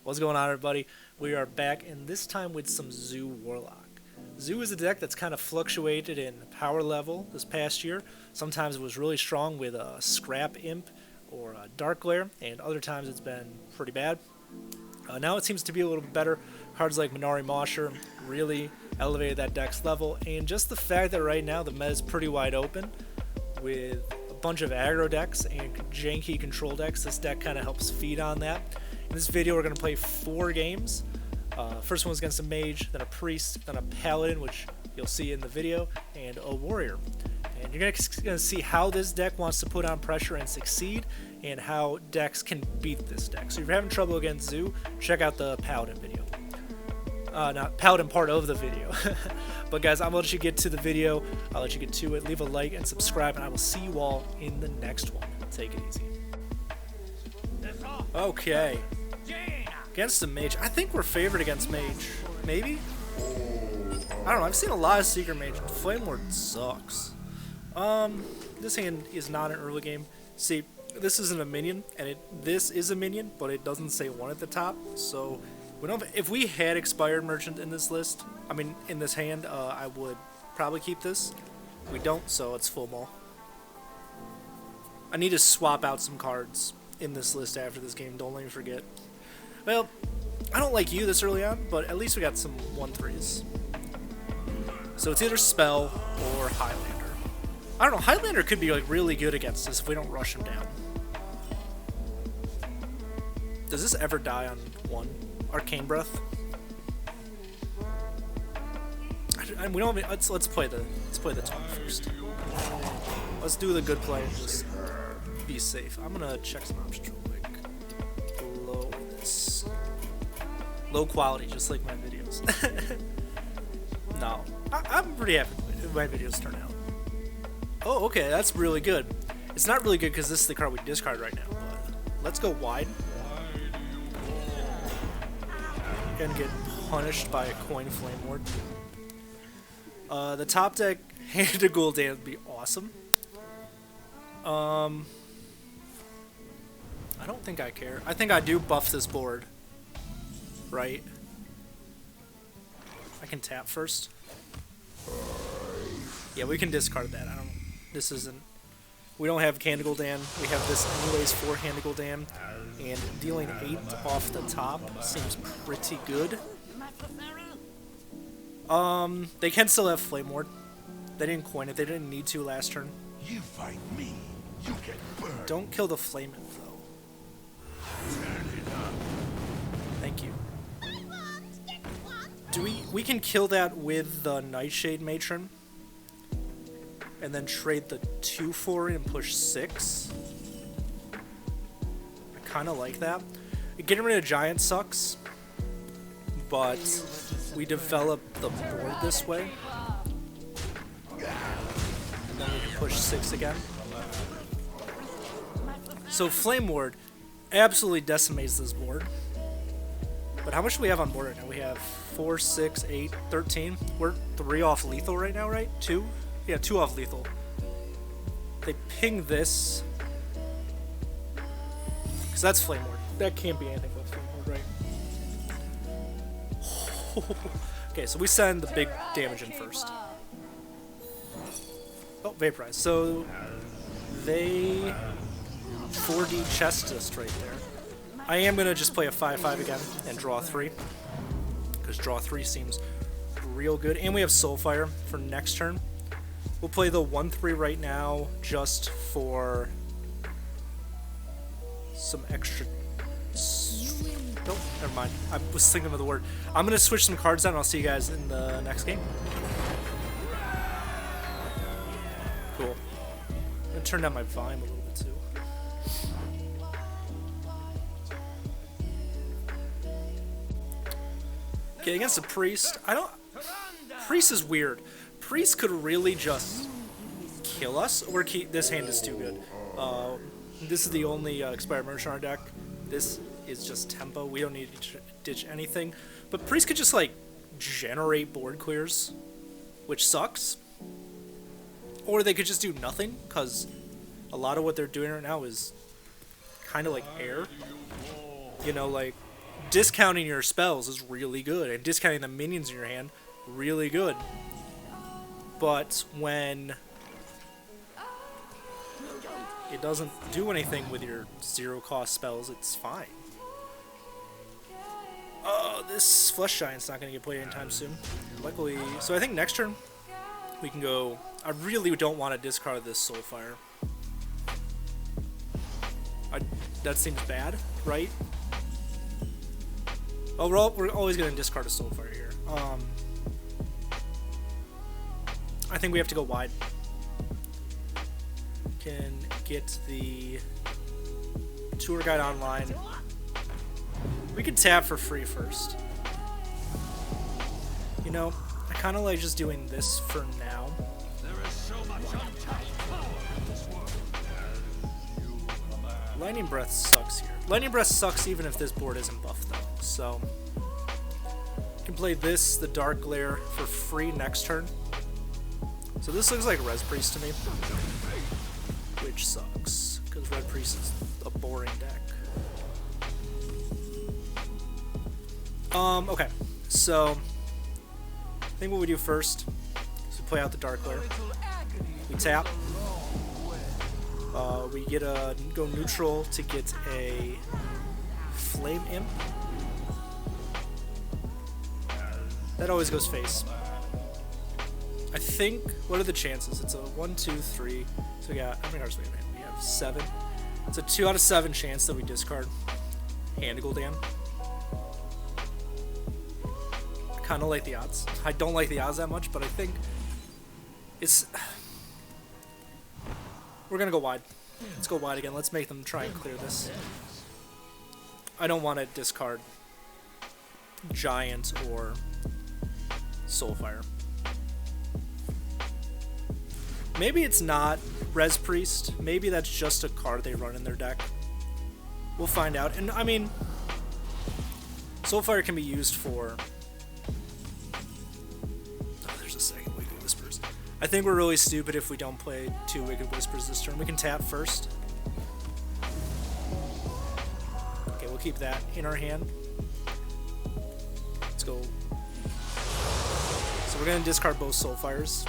What's going on, everybody? We are back, and this time with some Zoo Warlock. Zoo is a deck that's kind of fluctuated in power level this past year. Sometimes it was really strong with a Scrap Imp or a Dark Glare, and other times it's been pretty bad. Now it seems to be a little bit better. Cards like Minari Mosher really elevated that deck's level, and just the fact that right now the meta is pretty wide open with a bunch of aggro decks and janky control decks, this deck kind of helps feed on that. In this video, we're going to play 4 games. First one's against a Mage, then a Priest, then a Paladin, which you'll see in the video, and a Warrior. And you're going to see how this deck wants to put on pressure and succeed, and how decks can beat this deck. So if you're having trouble against Zoo, check out the Paladin video. Not Paladin part of the video. But guys, I'm going to let you get to the video. I'll let you get to it. Leave a like and subscribe, and I will see you all in the next one. Take it easy. Okay. Against a Mage. I think we're favored against Mage. Maybe? I don't know. I've seen a lot of Secret Mage. Flame Lord sucks. This hand is not an early game. See, this isn't a minion, and this is a minion, but it doesn't say 1 at the top. So, if we had Expired Merchant in this list, in this hand, I would probably keep this. We don't, so it's full mall. I need to swap out some cards in this list after this game. Don't let me forget. Well, I don't like you this early on, but at least we got some 1/3s. So it's either Spell or Highlander. I don't know, Highlander could be like really good against us if we don't rush him down. Does this ever die on 1? Arcane Breath? We don't have, let's play the taunt first. Let's do the good play and just be safe. I'm gonna check some options real quick. Below this. Low quality, just like my videos. No. I'm pretty happy with my videos turn out. Oh, okay, that's really good. It's not really good because this is the card we discard right now, but let's go wide. And get punished by a Coin Flame Lord. The top deck, Hand to Gul'dan would be awesome. I don't think I care. I think I do buff this board. Right? I can tap first. Yeah, we can discard that. This isn't... We don't have Hand to Gul'dan. We have this anyways for Hand to Gul'dan. And dealing 8 off the top seems pretty good. They can still have Flame Ward. They didn't coin it. They didn't need to last turn. You fight me, you get burned. Don't kill the Flame Imp, though. Thank you. We can kill that with the Nightshade Matron, and then trade the 2/4 and push 6. I kind of like that. Getting rid of Giant sucks, but we develop the board this way, and then we can push 6 again. So Flame Ward absolutely decimates this board. But how much do we have on board right now? We have 4, 6, 8, 13. We're 3 off lethal right now, right? 2? Yeah, 2 off lethal. They ping this. Because that's Flame Ward. That can't be anything but Flame Ward, right? Okay, so we send the big damage in first. Oh, Vaporize. So they 4D chest us right there. I am going to just play a 5/5 again and draw 3. Because draw 3 seems real good. And we have Soulfire for next turn. We'll play the 1/3 right now just for some extra... Nope, never mind. I was thinking of the word. I'm going to switch some cards out and I'll see you guys in the next game. Cool. I'm going to turn down my volume a little bit too. Okay, against a Priest, Priest is weird. Priest could really just kill us, or this hand is too good. This is the only Expired Merchant on our deck. This is just tempo. We don't need to ditch anything. But Priest could just, like, generate board clears, which sucks. Or they could just do nothing, because a lot of what they're doing right now is kind of like air. You know, like, discounting your spells is really good, and discounting the minions in your hand, really good. But when it doesn't do anything with your zero-cost spells, it's fine. This Flesh Giant's not going to get played anytime soon. Luckily, so I think next turn we can go... I really don't want to discard this Soulfire. That seems bad, right? Oh, we're always going to discard a Soulfire here. I think we have to go wide. Can get the tour guide online. We could tap for free first. You know, I kind of like just doing this for now. Lightning Breath sucks here. Lightning Breath sucks even if this board isn't buffed though. So, you can play this, the Dark Glare, for free next turn. So this looks like Res Priest to me, which sucks, because Red Priest is a boring deck. Okay, so I think what we do first is we play out the Dark Glare. We tap. We get a go neutral to get a Flame Imp. That always goes face. I think, what are the chances? It's a 1, 2, 3. So we got, how many cards do we have? We have 7. It's a 2 out of 7 chance that we discard Hand Gul'dan. I kind of like the odds. I don't like the odds that much, but I think it's... We're going to go wide. Let's go wide again. Let's make them try and clear this. I don't want to discard Giant or Soulfire. Maybe it's not Res Priest. Maybe that's just a card they run in their deck. We'll find out. And, I mean, Soulfire can be used for... Oh, there's a second Wicked Whispers. I think we're really stupid if we don't play 2 Wicked Whispers this turn. We can tap first. Okay, we'll keep that in our hand. Let's go. So we're going to discard both Soulfires.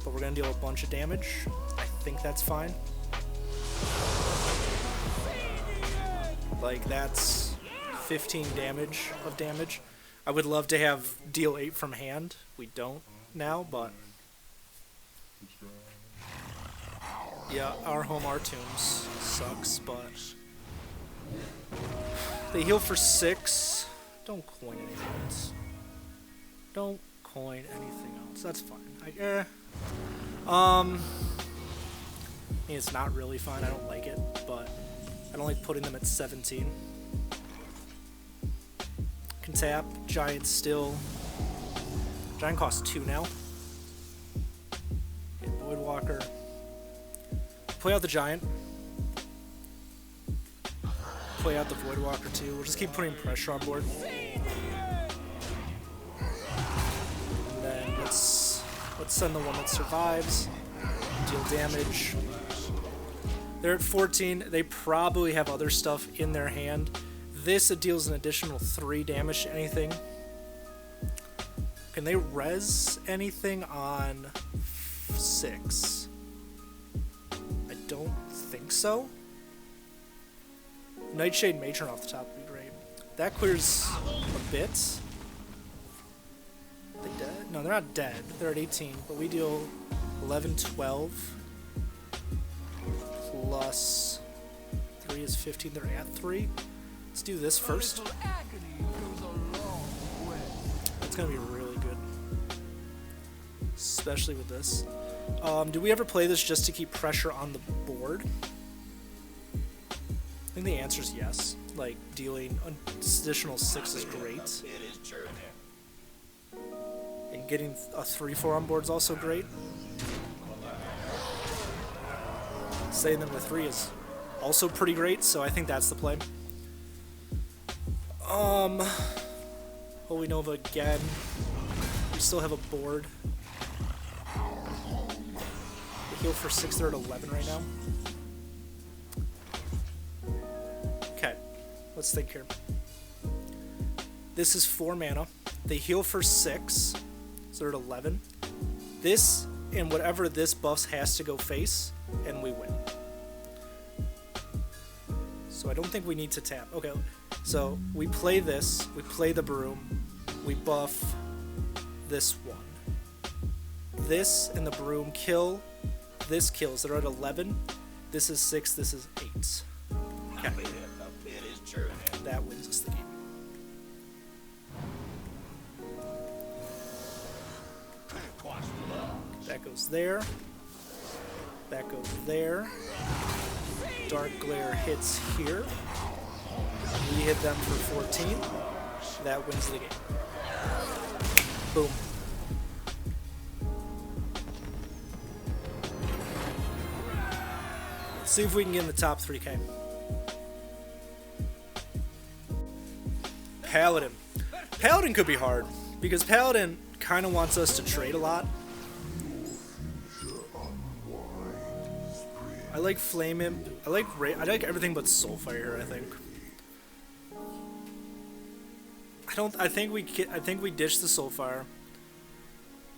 But we're going to deal a bunch of damage. I think that's fine. Like, that's 15 damage of damage. I would love to have deal 8 from hand. We don't now, but... Yeah, our home Artoons sucks, but... They heal for 6. Don't coin anything else. Don't coin anything else. That's fine. I mean, it's not really fun. I don't like it, but I don't like putting them at 17. Can tap. Giant still. Giant costs 2 now. Okay, Voidwalker. Play out the Giant. Play out the Voidwalker too. We'll just keep putting pressure on board. And then let's send the one that survives. Deal damage. They're at 14. They probably have other stuff in their hand. This, it deals an additional 3 damage to anything. Can they res anything on 6? I don't think so. Nightshade Matron off the top would be great. That clears a bit. Are they dead? No, they're not dead. They're at 18, but we deal 11, 12. Plus 3 is 15. They're at 3. Let's do this first. That's going to be really good. Especially with this. Do we ever play this just to keep pressure on the board? I think the answer is yes. Like, dealing an additional 6 is great. And getting a 3-4 on board is also great. Setting them to 3 is also pretty great, so I think that's the play. Holy Nova again. We still have a board. We heal for 6, they're at 11 right now. Okay, let's think here. This is 4 mana. They heal for 6, so they're at 11. This and whatever this buffs has to go face, and we win. So I don't think we need to tap. Okay, so we play this, we play the broom, we buff this one. This and the broom kill, this kills. They're at 11. This is 6, this is 8. Okay. That wins us the game. That goes there. That goes there. Dark Glare hits here. We hit them for 14. That wins the game. Boom. Let's see if we can get in the top 3K. Paladin. Paladin could be hard, because Paladin kind of wants us to trade a lot. I like Flame Imp. I like everything but Soulfire. I think. I think we ditch the Soulfire.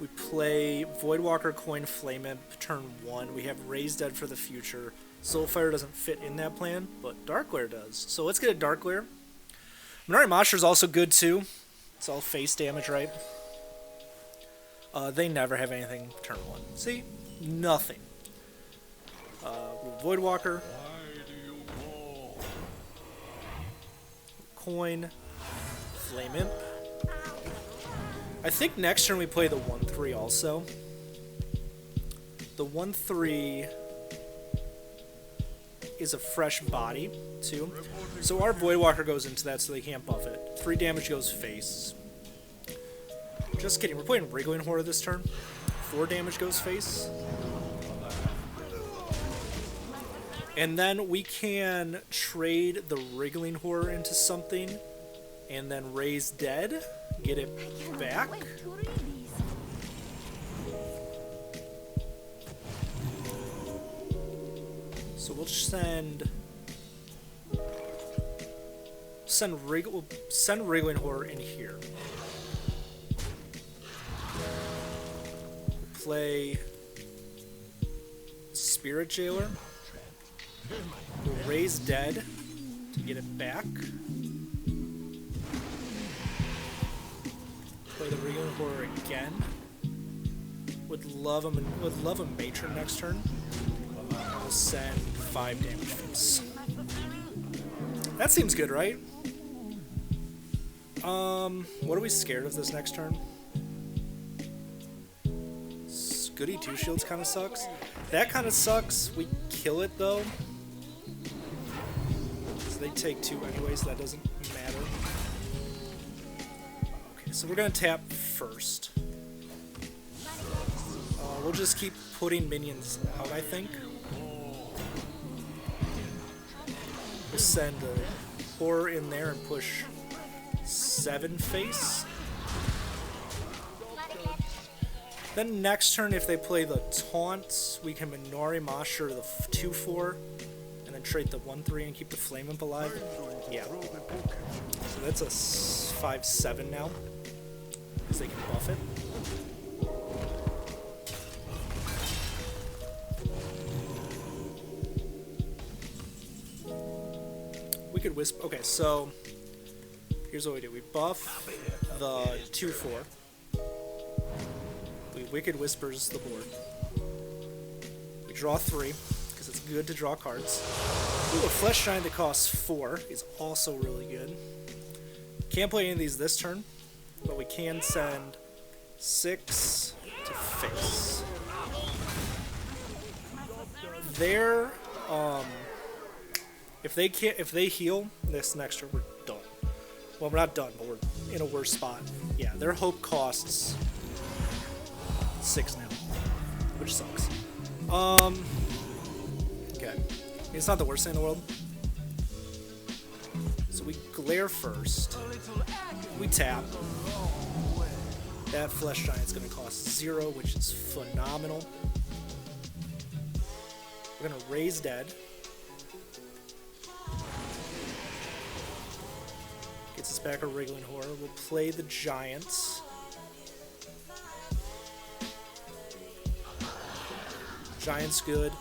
We play Voidwalker, Coin, Flame Imp, turn 1. We have Raise Dead for the future. Soulfire doesn't fit in that plan, but Darkglare does. So let's get a Darkglare. Minari Monster is also good too. It's all face damage, right? They never have anything turn 1. See? Nothing. Voidwalker. Coin. Flame Imp. I think next turn we play the 1/3 also. The 1/3 is a fresh body, too. So our Voidwalker goes into that so they can't buff it. 3 damage goes face. Just kidding, we're playing Wriggling Horror this turn. 4 damage goes face. And then we can trade the Wriggling Horror into something, and then Raise Dead, get it back. So we'll send Wriggling Horror in here. Play Spirit Jailer. We'll Raise Dead to get it back. Play the Wriggling Horror again. Would love a Matron next turn. We'll send 5 damage face. That seems good, right? What are we scared of this next turn? Goody 2 shields kind of sucks. That kind of sucks. We kill it though. So they take 2 anyway, so that doesn't matter. Okay, so we're gonna tap first. We'll just keep putting minions out, I think. We'll send a Horror in there and push 7 face. Then next turn, if they play the Taunt, we can Minari Masher the 2/4, and then trade the 1/3 and keep the Flame Imp alive. Yeah. So that's a 5/7 now, because they can buff it. We could Wisp. Okay, so here's what we do. We buff the 2/4. We Wicked Whispers the board. We draw 3, because it's good to draw cards. Ooh, a Flesh Giant that costs 4 is also really good. Can't play any of these this turn, but we can send 6 to face. They're, if they heal this next turn, we're done. Well, we're not done, but we're in a worse spot. Yeah, their hope costs 6 now, which sucks. Okay. It's not the worst thing in the world. So we glare first. We tap. That Flesh Giant's gonna cost 0, which is phenomenal. We're gonna Raise Dead. Gets us back a Wriggling Horror. We'll play the Giants. Giants good.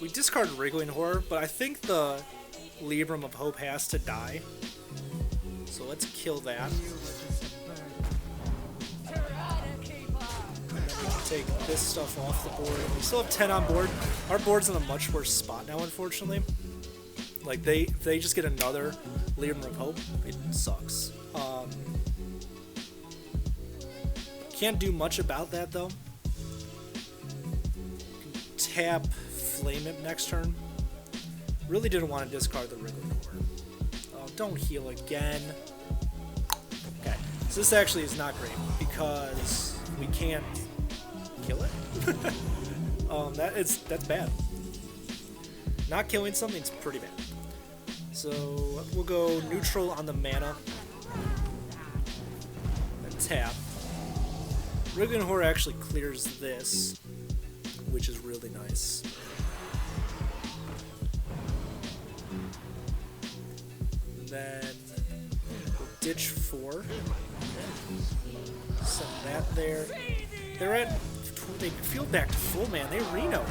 We discard Wriggling Horror, but I think the Libram of Hope has to die. So let's kill that. And then we can take this stuff off the board. We still have 10 on board. Our board's in a much worse spot now, unfortunately. Like, they just get another Libram of Hope. It sucks. Can't do much about that, though. Tap Flame Imp next turn. Really didn't want to discard the Wriggling Horror. Oh, don't heal again. Okay, so this actually is not great because we can't kill it. That's bad. Not killing something's pretty bad. So we'll go neutral on the mana. And tap. Wriggling Horror actually clears this, which is really nice. Then we'll ditch 4. Send that there. They feel back to full, man. They Reno.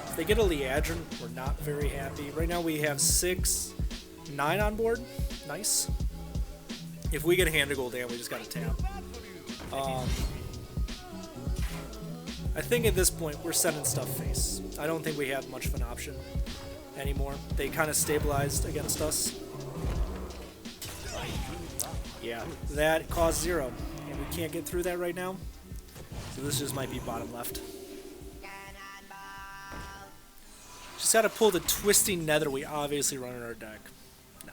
If they get a Liadrin, we're not very happy. Right now we have 6, 9 on board. Nice. If we get Hand of Gold down, we just gotta tap. I think at this point we're sending stuff face. I don't think we have much of an option anymore. They kind of stabilized against us. Yeah, that caused 0, and we can't get through that right now. So this just might be bottom left. Just gotta pull the Twisting Nether we obviously run in our deck. No,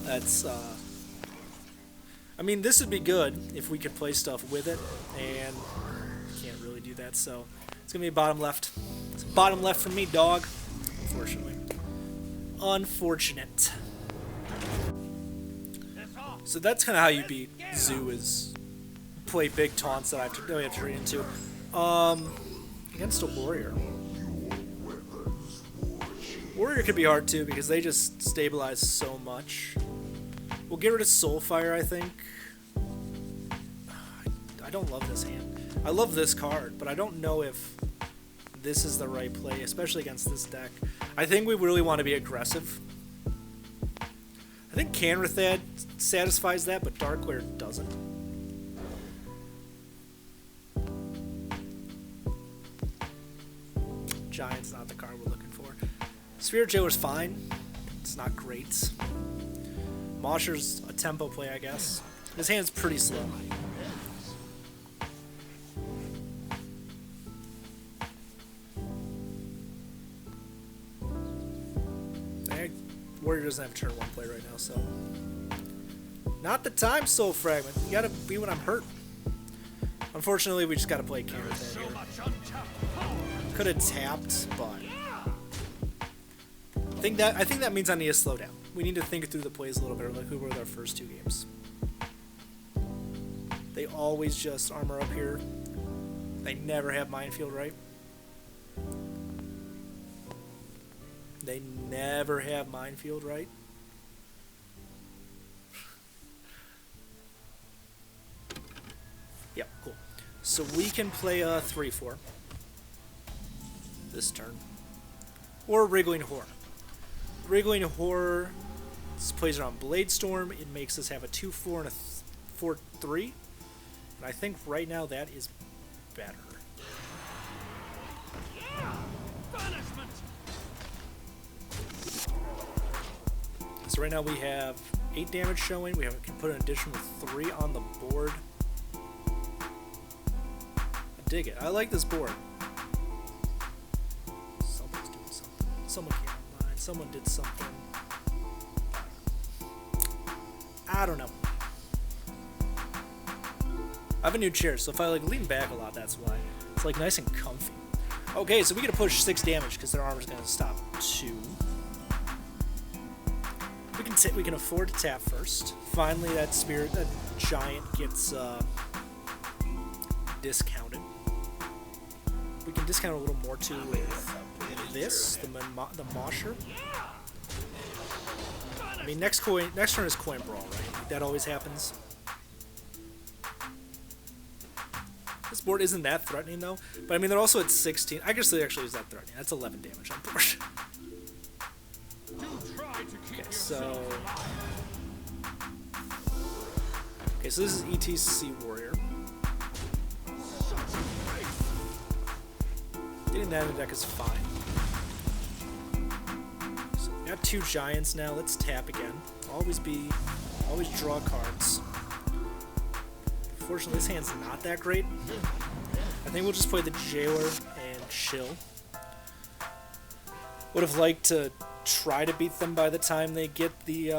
that's I mean, this would be good if we could play stuff with it, and can't really do that, so it's gonna be bottom left. It's bottom left for me, dog. Unfortunately. Unfortunate. So that's kind of how you beat Zoo, is play big taunts that we have to turn into. Against a Warrior. Warrior could be hard too because they just stabilize so much. We'll get rid of Soulfire, I think. I don't love this hand. I love this card, but I don't know if this is the right play, especially against this deck. I think we really want to be aggressive. I think Canrathad satisfies that, but Darkglare doesn't. Giant's not the card we're looking for. Spirit Jailer's fine. It's not great. Mosher's a tempo play, I guess. His hand's pretty slow. Warrior doesn't have turn 1 play right now, so... Not the time, Soul Fragment. You gotta be when I'm hurt. Unfortunately, we just gotta play Canrathad here. Could have tapped, but... I think that means I need to slow down. We need to think through the plays a little bit, like who were our first 2 games. They always just armor up here. They never have Minefield, right? They never have Minefield, right? Yep, cool. So we can play a 3/4 this turn. Or Wriggling Horror. Wriggling Horror plays around Blade Storm. It makes us have a 2/4 and a 4/3. And I think right now that is better. So right now we have 8 damage showing. We can put an additional 3 on the board. I dig it. I like this board. Someone's doing something. Someone came online. Someone did something. I don't know. I have a new chair, so if I like lean back a lot, that's why. It's like nice and comfy. Okay, so we gotta push 6 damage because their armor's gonna stop 2. We can afford to tap first. Finally, that giant gets discounted. We can discount a little more too with this, the Mosher. mean, next turn is coin brawl, right? That always happens. This board isn't that threatening though, but I mean they're also at 16. I guess they actually is that threatening. That's 11 damage on board. Okay, so this is ETC Warrior. Getting that in the deck is fine. So we got 2 giants now. Let's tap again. Always draw cards. Unfortunately, this hand's not that great. I think we'll just play the Jailer and chill. Would have liked to try to beat them by the time they get the...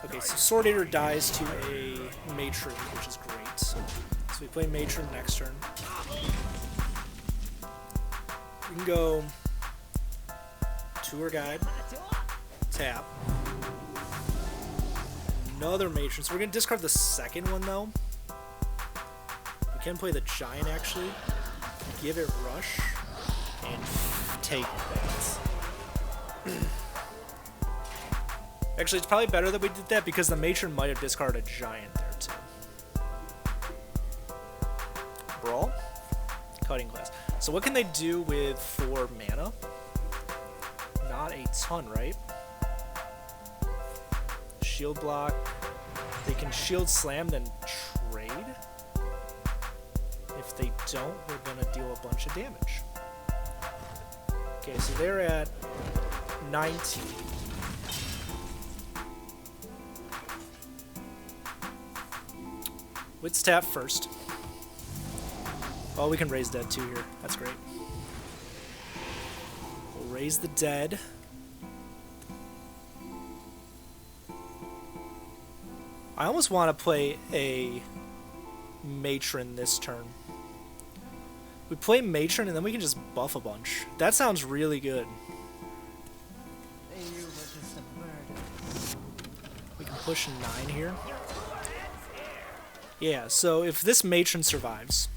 Okay, so Sword Eater dies to a Matron, which is great. So we play Matron next turn. We can go Tour Guide, tap. Another Matron. So we're going to discard the second one, though. We can play the Giant, actually. Give it Rush. And take that. Actually, it's probably better that we did that because the Matron might have discarded a Giant there, too. Brawl. Cutting Glass. So what can they do with 4 mana? Not a ton, right? Shield block. They can shield slam, then trade. If they don't, we're gonna deal a bunch of damage. Okay, so they're at 19. Let's tap first. Oh, we can raise dead too here. That's great. We'll raise the dead. I almost want to play a Matron this turn. We play Matron and then we can just buff a bunch. That sounds really good. We can push 9 here. Yeah, so if this Matron survives,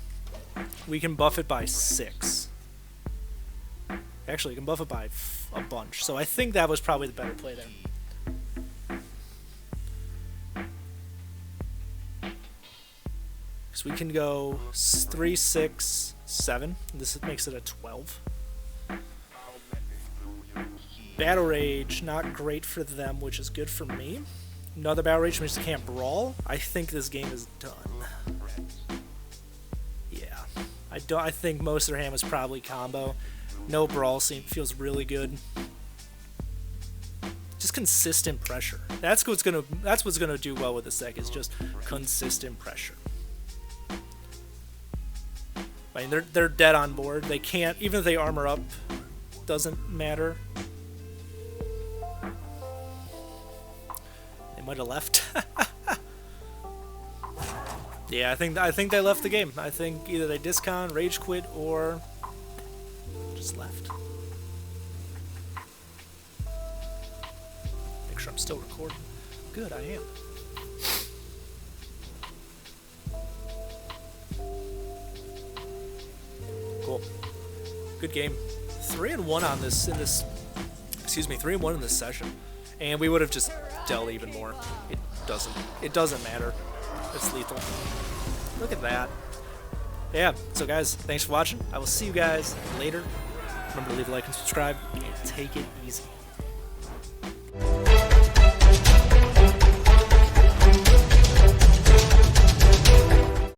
we can buff it by 6. Actually, we can buff it by a bunch. So I think that was probably the better play there. So we can go 3, 6, 7. This makes it a 12. Battle Rage, not great for them, which is good for me. Another Battle Rage means they can't brawl. I think this game is done. Yeah. I think most of their hand was probably combo. No brawl feels really good. Just consistent pressure. That's what's gonna do well with this deck, is just consistent pressure. I mean, they're dead on board. They can't, even if they armor up, doesn't matter. They might have left. Yeah, I think they left the game. I think either they discon, rage quit, or just left. Make sure I'm still recording. Good, I am. Cool. Good game. 3-1 on this 3-1 in this session. And we would have just dealt even more. It doesn't matter. It's lethal. Look at that. Yeah, so guys, thanks for watching. I will see you guys later. Remember to leave a like and subscribe, and take it easy.